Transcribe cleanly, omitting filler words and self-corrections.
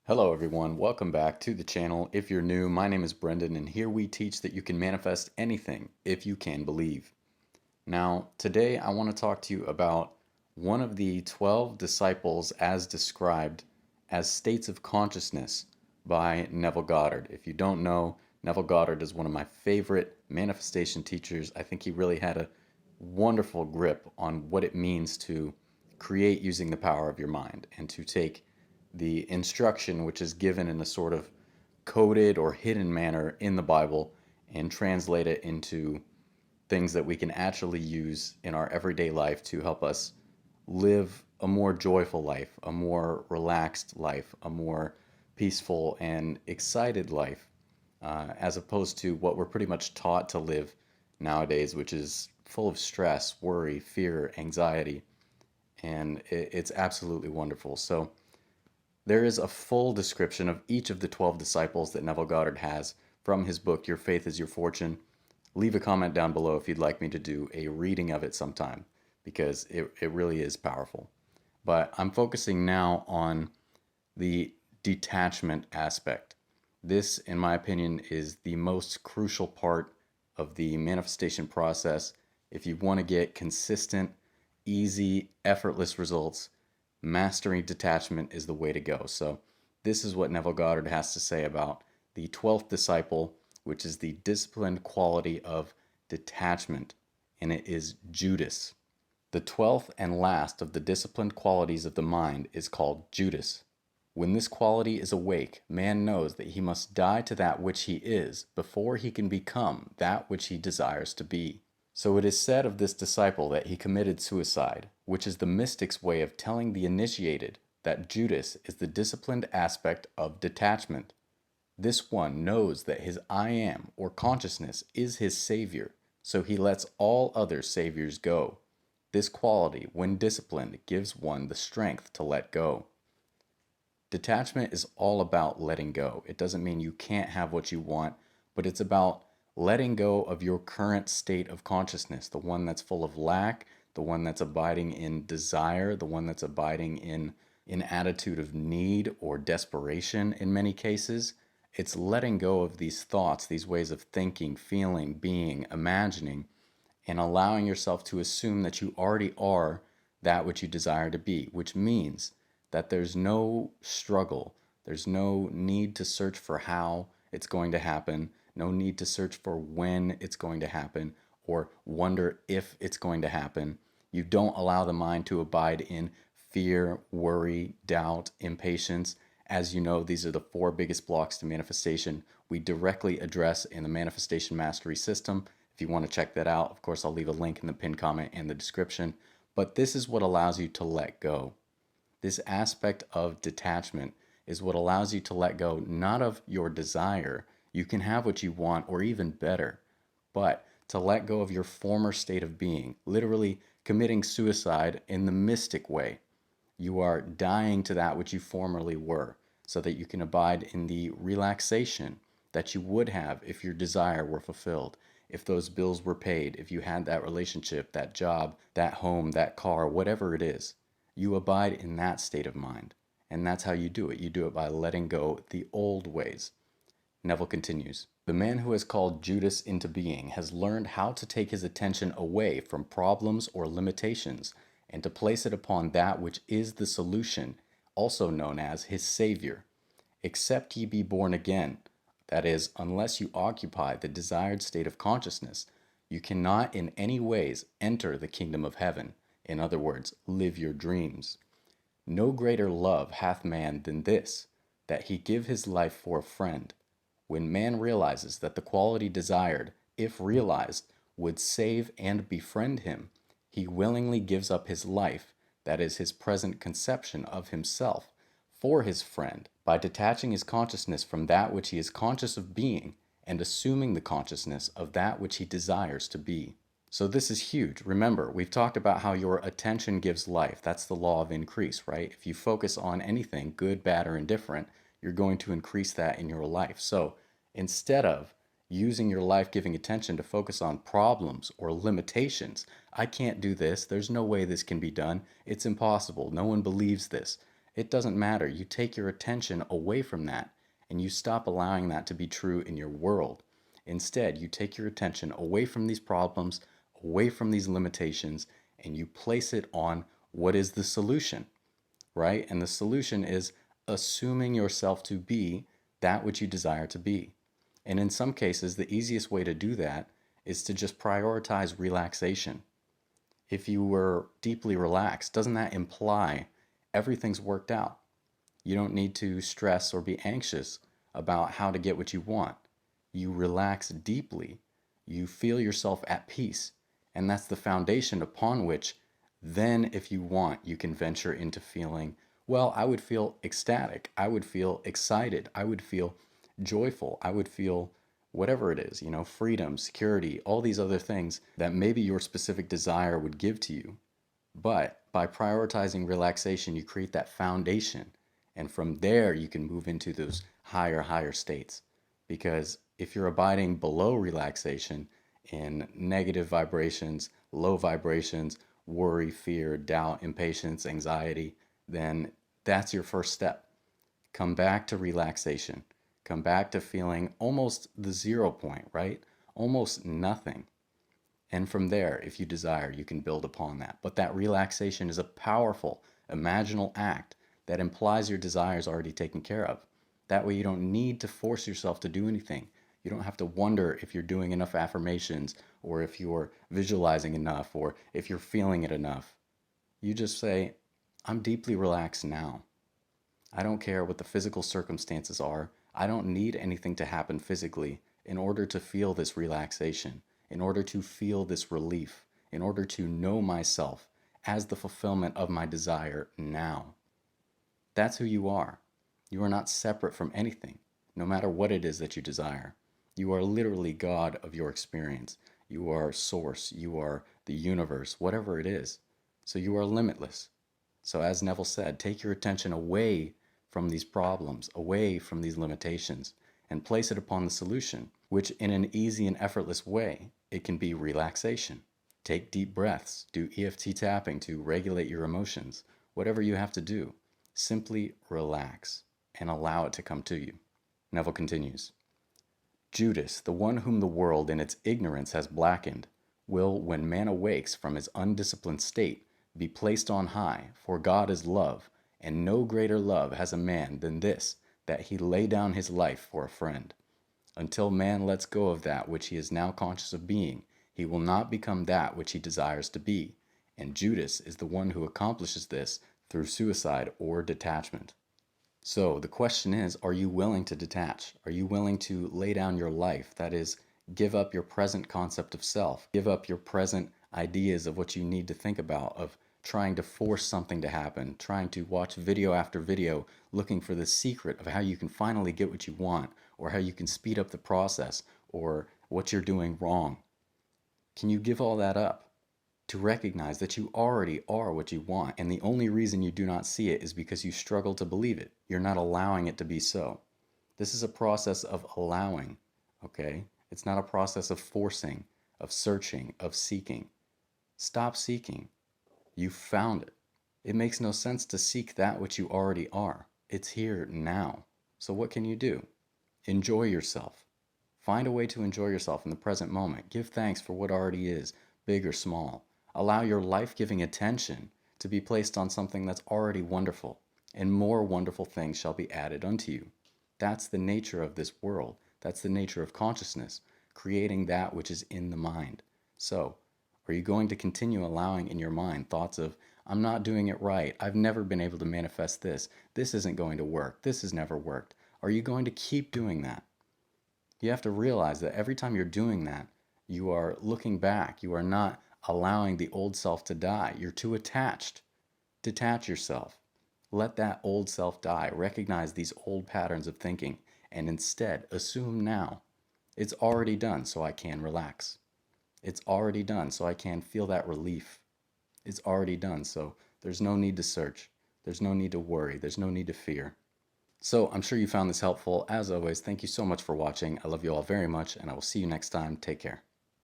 Hello everyone, welcome back to the channel. If you're new, my name is Brendan and here we teach that you can manifest anything if you can believe. Now, today I want to talk to you about one of the 12 disciples as described as states of consciousness by Neville Goddard. If you don't know, Neville Goddard is one of my favorite manifestation teachers. I think he really had a wonderful grip on what it means to create using the power of your mind and to take the instruction which is given in a sort of coded or hidden manner in the Bible and translate it into things that we can actually use in our everyday life to help us live a more joyful life, a more relaxed life, a more peaceful and excited life, as opposed to what we're pretty much taught to live nowadays, which is full of stress, worry, fear, anxiety, and it's absolutely wonderful. So, there is a full description of each of the 12 disciples that Neville Goddard has from his book, Your Faith is Your Fortune. Leave a comment down below if you'd like me to do a reading of it sometime, because it really is powerful. But I'm focusing now on the detachment aspect. This, in my opinion, is the most crucial part of the manifestation process. If you want to get consistent, easy, effortless results, mastering detachment is the way to go. So, this is what Neville Goddard has to say about the 12th disciple, which is the disciplined quality of detachment, and it is Judas. The 12th and last of the disciplined qualities of the mind is called Judas. When this quality is awake, man knows that he must die to that which he is before he can become that which he desires to be. So it is said of this disciple that he committed suicide, which is the mystic's way of telling the initiated that Judas is the disciplined aspect of detachment. This one knows that his I am, or consciousness, is his savior, so he lets all other saviors go. This quality, when disciplined, gives one the strength to let go. Detachment is all about letting go. It doesn't mean you can't have what you want, but it's about letting go of your current state of consciousness, the one that's full of lack, the one that's abiding in desire, the one that's abiding in an attitude of need or desperation in many cases. It's letting go of these thoughts, these ways of thinking, feeling, being, imagining, and allowing yourself to assume that you already are that which you desire to be, which means that there's no struggle, there's no need to search for how it's going to happen, no need to search for when it's going to happen or wonder if it's going to happen. You don't allow the mind to abide in fear, worry, doubt, impatience. As you know, these are the four biggest blocks to manifestation we directly address in the Manifestation Mastery System. If you want to check that out, of course, I'll leave a link in the pinned comment and the description. But this is what allows you to let go. This aspect of detachment is what allows you to let go not of your desire. You can have what you want or even better, but to let go of your former state of being, literally committing suicide in the mystic way. You are dying to that which you formerly were so that you can abide in the relaxation that you would have if your desire were fulfilled, if those bills were paid, if you had that relationship, that job, that home, that car, whatever it is. You abide in that state of mind. And that's how you do it. You do it by letting go the old ways. Neville continues, the man who has called Judas into being has learned how to take his attention away from problems or limitations and to place it upon that which is the solution, also known as his Savior. Except ye be born again, that is, unless you occupy the desired state of consciousness, you cannot in any ways enter the kingdom of heaven. In other words, live your dreams. No greater love hath man than this, that he give his life for a friend. When man realizes that the quality desired, if realized, would save and befriend him, he willingly gives up his life, that is his present conception of himself, for his friend, by detaching his consciousness from that which he is conscious of being and assuming the consciousness of that which he desires to be. So this is huge. Remember, we've talked about how your attention gives life. That's the law of increase, right? If you focus on anything, good, bad, or indifferent, you're going to increase that in your life. So instead of using your life-giving attention to focus on problems or limitations, I can't do this, there's no way this can be done, it's impossible, no one believes this, It doesn't matter. You take your attention away from that and you stop allowing that to be true in your world. Instead, you take your attention away from these problems, away from these limitations, and you place it on what is the solution, right? And the solution is assuming yourself to be that which you desire to be. And in some cases, the easiest way to do that is to just prioritize relaxation. If you were deeply relaxed, doesn't that imply everything's worked out? You don't need to stress or be anxious about how to get what you want. You relax deeply. You feel yourself at peace. And that's the foundation upon which then, if you want, you can venture into feeling, well, I would feel ecstatic. I would feel excited. I would feel joyful. I would feel whatever it is, freedom, security, all these other things that maybe your specific desire would give to you. But by prioritizing relaxation, you create that foundation. And from there, you can move into those higher states. Because if you're abiding below relaxation in negative vibrations, low vibrations, worry, fear, doubt, impatience, anxiety, then that's your first step. Come back to relaxation. Come back to feeling almost the 0 point, right? Almost nothing. And from there, if you desire, you can build upon that. But that relaxation is a powerful, imaginal act that implies your desire is already taken care of. That way you don't need to force yourself to do anything. You don't have to wonder if you're doing enough affirmations or if you're visualizing enough or if you're feeling it enough. You just say, I'm deeply relaxed now. I don't care what the physical circumstances are. I don't need anything to happen physically in order to feel this relaxation, in order to feel this relief, in order to know myself as the fulfillment of my desire now. That's who you are. You are not separate from anything, no matter what it is that you desire. You are literally God of your experience. You are source. You are the universe, whatever it is. So you are limitless. So as Neville said, take your attention away from these problems, away from these limitations, and place it upon the solution, which in an easy and effortless way, it can be relaxation. Take deep breaths, do EFT tapping to regulate your emotions, whatever you have to do. Simply relax and allow it to come to you. Neville continues, Judas, the one whom the world in its ignorance has blackened, will, when man awakes from his undisciplined state, be placed on high, for God is love, and no greater love has a man than this, that he lay down his life for a friend. Until man lets go of that which he is now conscious of being, he will not become that which he desires to be, and Judas is the one who accomplishes this through suicide or detachment. So the question is, are you willing to detach? Are you willing to lay down your life? That is, give up your present concept of self, give up your present ideas of what you need to think about, of trying to force something to happen, trying to watch video after video, looking for the secret of how you can finally get what you want, or how you can speed up the process, or what you're doing wrong. Can you give all that up to recognize that you already are what you want, and the only reason you do not see it is because you struggle to believe it. You're not allowing it to be so. This is a process of allowing, okay? It's not a process of forcing, of searching, of seeking. Stop seeking. You found it. It makes no sense to seek that which you already are. It's here now. So what can you do? Enjoy yourself. Find a way to enjoy yourself in the present moment. Give thanks for what already is, big or small. Allow your life-giving attention to be placed on something that's already wonderful, and more wonderful things shall be added unto you. That's the nature of this world. That's the nature of consciousness, creating that which is in the mind. So, are you going to continue allowing in your mind thoughts of, I'm not doing it right, I've never been able to manifest this isn't going to work, this has never worked? Are you going to keep doing that? You have to realize that every time you're doing that, you are looking back. You are not allowing the old self to die. You're too attached. Detach yourself. Let that old self die. Recognize these old patterns of thinking and instead assume now. It's already done, so I can relax. It's already done, so I can feel that relief. It's already done, so there's no need to search. There's no need to worry. There's no need to fear. So I'm sure you found this helpful. As always, thank you so much for watching. I love you all very much, and I will see you next time. Take care.